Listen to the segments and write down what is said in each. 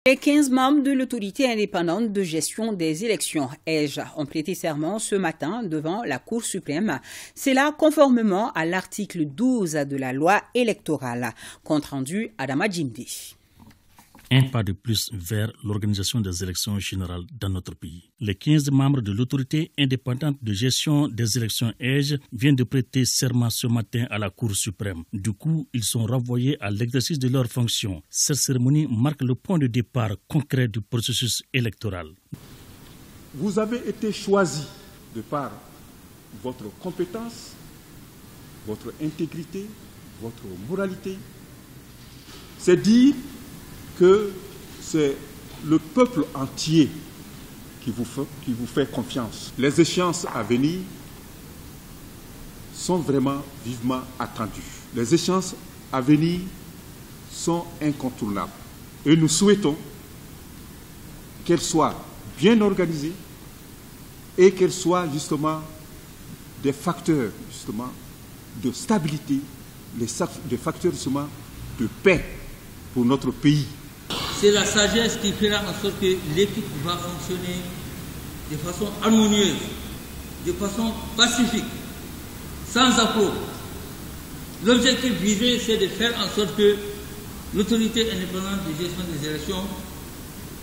Les 15 membres de l'autorité indépendante de gestion des élections, EGE, ont prêté serment ce matin devant la Cour suprême. C'est là conformément à l'article 12 de la loi électorale. Compte rendu Adama Djimde. Un pas de plus vers l'organisation des élections générales dans notre pays. Les 15 membres de l'autorité indépendante de gestion des élections EGE viennent de prêter serment ce matin à la Cour suprême. Du coup, ils sont renvoyés à l'exercice de leurs fonctions. Cette cérémonie marque le point de départ concret du processus électoral. Vous avez été choisis de par votre compétence, votre intégrité, votre moralité. C'est dire que c'est le peuple entier qui vous fait confiance. Les échéances à venir sont vraiment vivement attendues. Les échéances à venir sont incontournables. Et nous souhaitons qu'elles soient bien organisées et qu'elles soient justement des facteurs de stabilité, des facteurs justement de paix pour notre pays. C'est la sagesse qui fera en sorte que l'équipe va fonctionner de façon harmonieuse, de façon pacifique, sans appros. L'objectif visé, c'est de faire en sorte que l'autorité indépendante de gestion des élections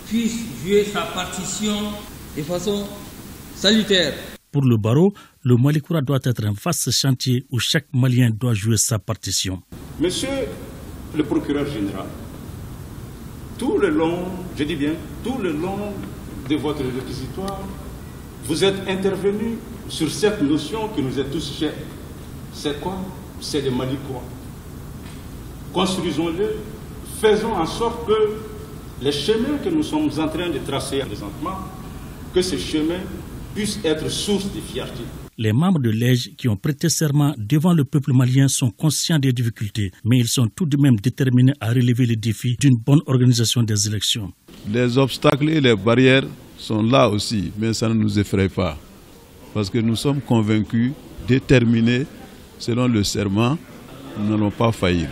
puisse jouer sa partition de façon salutaire. Pour le barreau, le Malikoura doit être un vaste chantier où chaque Malien doit jouer sa partition. Monsieur le procureur général, tout le long, je dis bien, tout le long de votre réquisitoire, vous êtes intervenu sur cette notion qui nous est tous chère. C'est quoi? C'est le Malikoura. Construisons-le, faisons en sorte que les chemins que nous sommes en train de tracer présentement, que ces chemins puissent être source de fierté. Les membres de l'EGE qui ont prêté serment devant le peuple malien sont conscients des difficultés, mais ils sont tout de même déterminés à relever les défis d'une bonne organisation des élections. Les obstacles et les barrières sont là aussi, mais ça ne nous effraie pas. Parce que nous sommes convaincus, déterminés, selon le serment, nous n'allons pas faillir.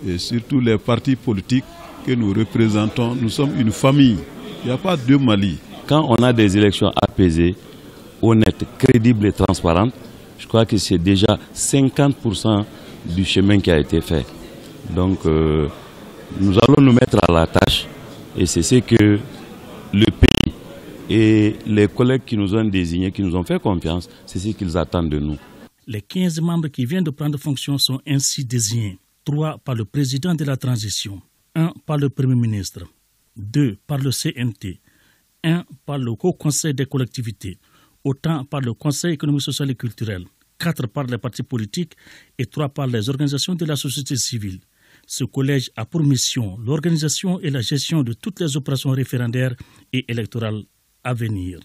Et surtout les partis politiques que nous représentons, nous sommes une famille. Il n'y a pas deux Mali. Quand on a des élections apaisées, honnêtes, crédibles et transparentes, je crois que c'est déjà 50% du chemin qui a été fait. Donc nous allons nous mettre à la tâche et c'est ce que le pays et les collègues qui nous ont désignés, qui nous ont fait confiance, c'est ce qu'ils attendent de nous. Les 15 membres qui viennent de prendre fonction sont ainsi désignés. 3 par le président de la transition, 1 par le Premier ministre, 2 par le CNT, 1 par le Haut Conseil des collectivités, autant par le Conseil économique, social et culturel, 4 par les partis politiques et 3 par les organisations de la société civile. Ce collège a pour mission l'organisation et la gestion de toutes les opérations référendaires et électorales à venir.